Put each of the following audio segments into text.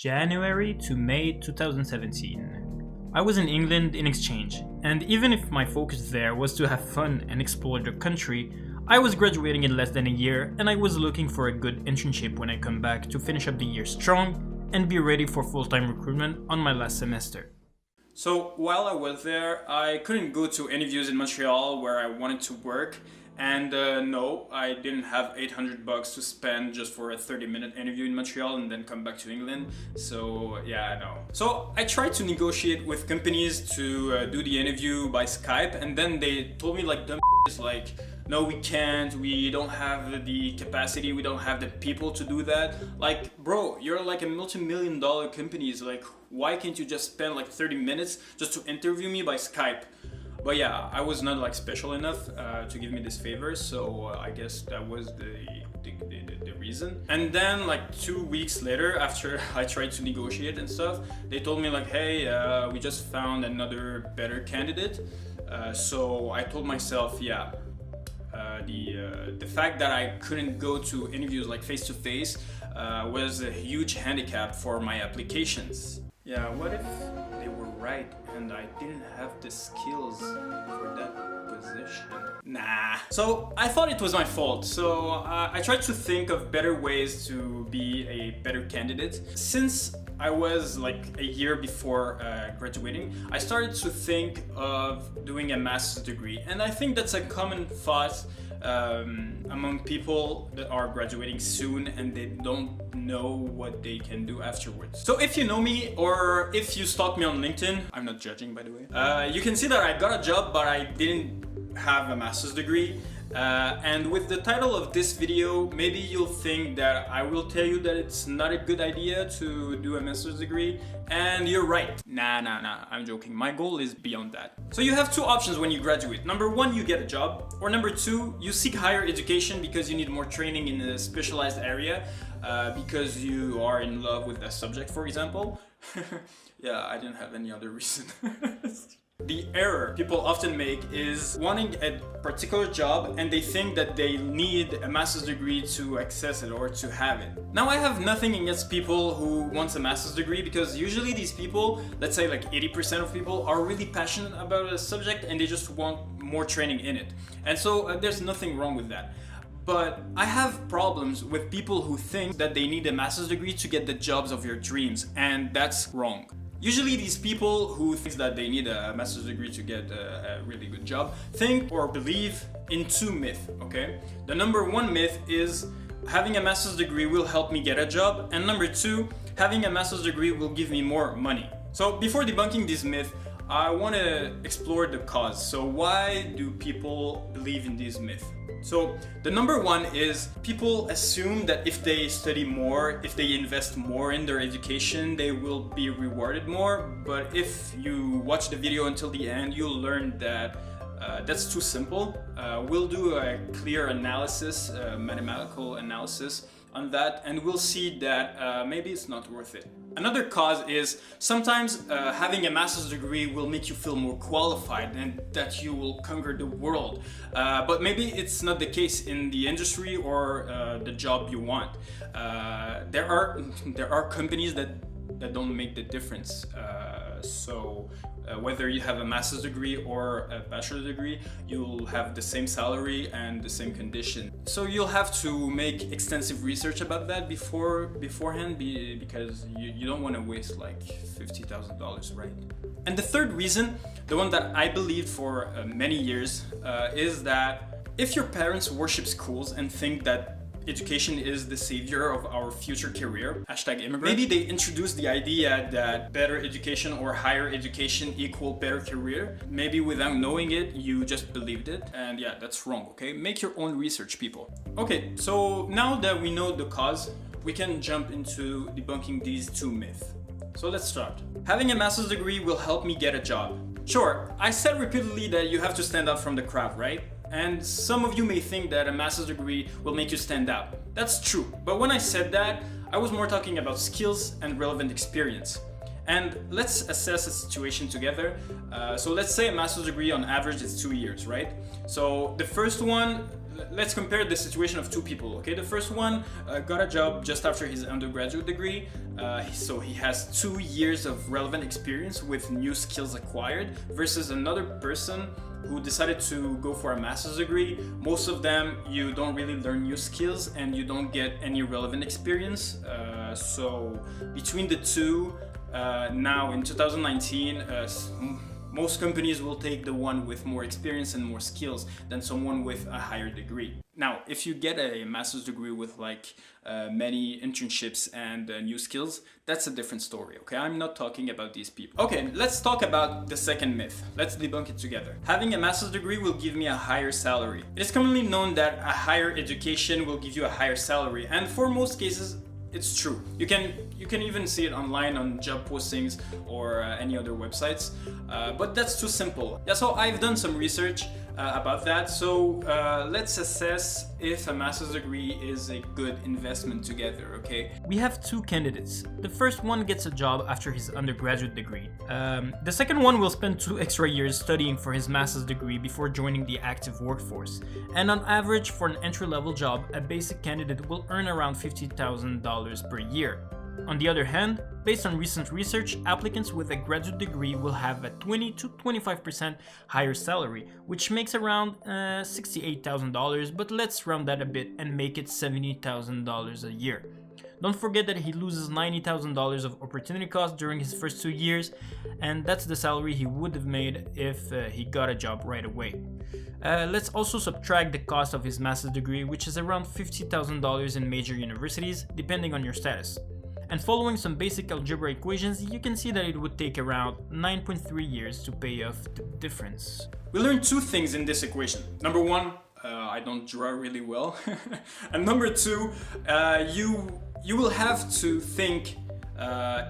January to May 2017. I was in England in exchange, and even if my focus there was to have fun and explore the country, I was graduating in less than a year and I was looking for a good internship when I come back to finish up the year strong and be ready for full-time recruitment on my last semester. So while I was there, I couldn't go to interviews in Montreal where I wanted to work, and no, I didn't have $800 to spend just for a 30-minute interview in Montreal and then come back to England. So yeah, no. So I tried to negotiate with companies to do the interview by Skype, and then they told me like dumb like, no, we can't, we don't have the capacity, we don't have the people to do that. Like, bro, you're like a multi-million-dollar company, so like, why can't you just spend like 30 minutes just to interview me by Skype? But yeah, I was not like special enough to give me this favor, so I guess that was the reason. And then like 2 weeks later, after I tried to negotiate and stuff, they told me like, hey, we just found another better candidate. So I told myself, yeah, the fact that I couldn't go to interviews like face to face was a huge handicap for my applications. Yeah, what if they were right and I didn't have the skills for that position? Nah. So I thought it was my fault. So I tried to think of better ways to be a better candidate. Since I was like a year before graduating, I started to think of doing a master's degree. And I think that's a common thought among people that are graduating soon and they don't know what they can do afterwards. So if you know me or if you stalk me on LinkedIn, I'm not judging by the way, you can see that I got a job but I didn't have a master's degree. And with the title of this video, maybe you'll think that I will tell you that it's not a good idea to do a master's degree, and you're right. Nah, I'm joking. My goal is beyond that. So you have two options when you graduate. Number one, you get a job, or number two, you seek higher education because you need more training in a specialized area, because you are in love with a subject, for example. Yeah, I didn't have any other reason. The error people often make is wanting a particular job and they think that they need a master's degree to access it or to have it. Now I have nothing against people who want a master's degree because usually these people, let's say like 80% of people, are really passionate about a subject and they just want more training in it. And so there's nothing wrong with that. But I have problems with people who think that they need a master's degree to get the jobs of your dreams, and that's wrong. Usually these people who think that they need a master's degree to get a really good job think or believe in two myths, okay? The number one myth is having a master's degree will help me get a job, and number two, having a master's degree will give me more money. So before debunking this myth, I want to explore the cause. So why do people believe in this myth? So the number one is people assume that if they study more, if they invest more in their education, they will be rewarded more. But if you watch the video until the end, you'll learn that that's too simple. We'll do a clear analysis, mathematical analysis on that, and we'll see that maybe it's not worth it. Another cause is sometimes having a master's degree will make you feel more qualified and that you will conquer the world. But maybe it's not the case in the industry or the job you want. There are companies that don't make the difference. So whether you have a master's degree or a bachelor's degree, you'll have the same salary and the same condition. So you'll have to make extensive research about that beforehand because you don't want to waste like $50,000, right? And the third reason, the one that I believed for many years, is that if your parents worship schools and think that education is the savior of our future career, #immigrant. Maybe they introduced the idea that better education or higher education equal better career. Maybe without knowing it, you just believed it. And yeah, that's wrong, okay? Make your own research, people. Okay, so now that we know the cause, we can jump into debunking these two myths. So let's start. Having a master's degree will help me get a job. Sure, I said repeatedly that you have to stand out from the crowd, right? And some of you may think that a master's degree will make you stand out. That's true, but when I said that, I was more talking about skills and relevant experience. And let's assess the situation together. So let's say a master's degree on average is 2 years, right? So the first one, let's compare the situation of two people, okay? The first one got a job just after his undergraduate degree, so he has 2 years of relevant experience with new skills acquired, versus another person who decided to go for a master's degree. Most of them, you don't really learn new skills and you don't get any relevant experience. So between the two, now in 2019, most companies will take the one with more experience and more skills than someone with a higher degree. Now, if you get a master's degree with like many internships and new skills, that's a different story, okay? I'm not talking about these people. Okay, let's talk about the second myth. Let's debunk it together. Having a master's degree will give me a higher salary. It is commonly known that a higher education will give you a higher salary, and for most cases, it's true. You can even see it online on job postings or any other websites, but that's too simple. Yeah, so I've done some research about that. So let's assess if a master's degree is a good investment together, okay? We have two candidates. The first one gets a job after his undergraduate degree. The second one will spend 2 extra years studying for his master's degree before joining the active workforce. And on average, for an entry-level job, a basic candidate will earn around $50,000 per year. On the other hand, based on recent research, applicants with a graduate degree will have a 20 to 25% higher salary, which makes around $68,000, but let's round that a bit and make it $70,000 a year. Don't forget that he loses $90,000 of opportunity cost during his first 2 years, and that's the salary he would have made if he got a job right away. Let's also subtract the cost of his master's degree, which is around $50,000 in major universities, depending on your status. And following some basic algebra equations, you can see that it would take around 9.3 years to pay off the difference. We learned 2 things in this equation. Number 1, I don't draw really well. And number 2, you will have to think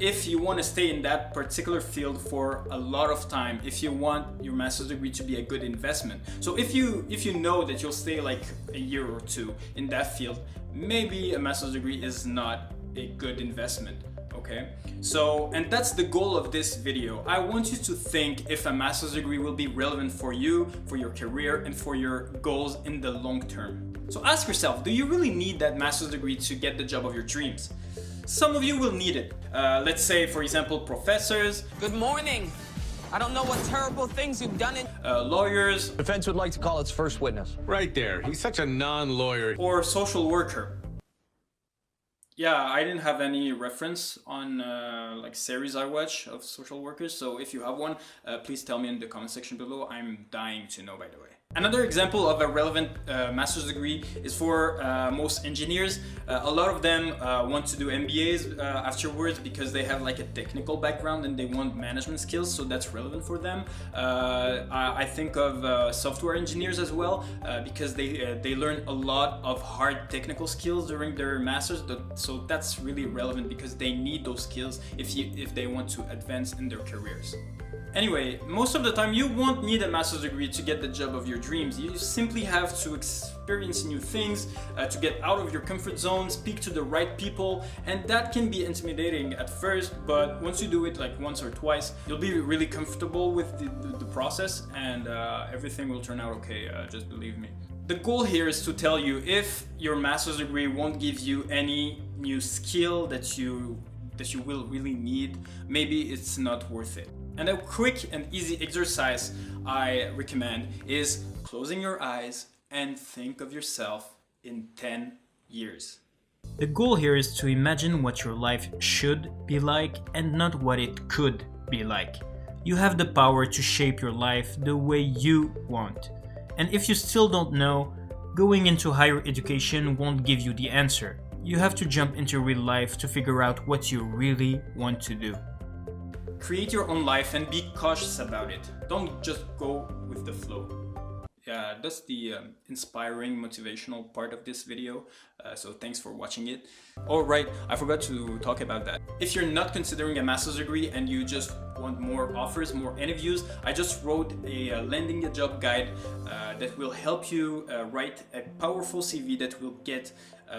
if you want to stay in that particular field for a lot of time, if you want your master's degree to be a good investment. So if you know that you'll stay like a year or 2 in that field, maybe a master's degree is not a good investment, okay? So, and that's the goal of this video. I want you to think if a master's degree will be relevant for you, for your career, and for your goals in the long term. So ask yourself, do you really need that master's degree to get the job of your dreams? Some of you will need it. Let's say, for example, professors. Good morning. I don't know what terrible things you've done in... Lawyers. Defense would like to call its first witness. Right there. He's such a non-lawyer. Or social worker. Yeah, I didn't have any reference on like series I watch of social workers, so if you have one, please tell me in the comment section below. I'm dying to know, by the way. Another example of a relevant master's degree is for most engineers. A lot of them want to do MBAs afterwards because they have like a technical background and they want management skills, so that's relevant for them. I think of software engineers as well because they learn a lot of hard technical skills during their masters, so that's really relevant because they need those skills if they want to advance in their careers. Anyway, most of the time you won't need a master's degree to get the job of your dreams. You simply have to experience new things, to get out of your comfort zone, speak to the right people, and that can be intimidating at first, but once you do it like once or twice, you'll be really comfortable with the process, and everything will turn out okay, just believe me. The goal here is to tell you if your master's degree won't give you any new skill that you will really need, maybe it's not worth it. And a quick and easy exercise I recommend is closing your eyes and think of yourself in 10 years. The goal here is to imagine what your life should be like and not what it could be like. You have the power to shape your life the way you want. And if you still don't know, going into higher education won't give you the answer. You have to jump into real life to figure out what you really want to do. Create your own life and be cautious about it. Don't just go with the flow. Yeah, that's the inspiring, motivational part of this video. So thanks for watching it. Oh right, I forgot to talk about that. If you're not considering a master's degree and you just want more offers, more interviews, I just wrote a landing a job guide that will help you write a powerful CV that will get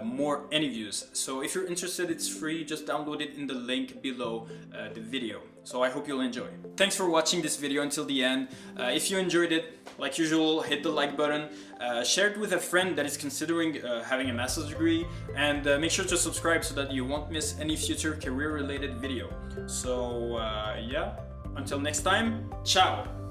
more any views. So if you're interested, it's free. Just download it in the link below the video. So I hope you'll enjoy. Thanks for watching this video until the end. If you enjoyed it, like usual, hit the like button, share it with a friend that is considering having a master's degree, and make sure to subscribe so that you won't miss any future career related video. So yeah, until next time, ciao!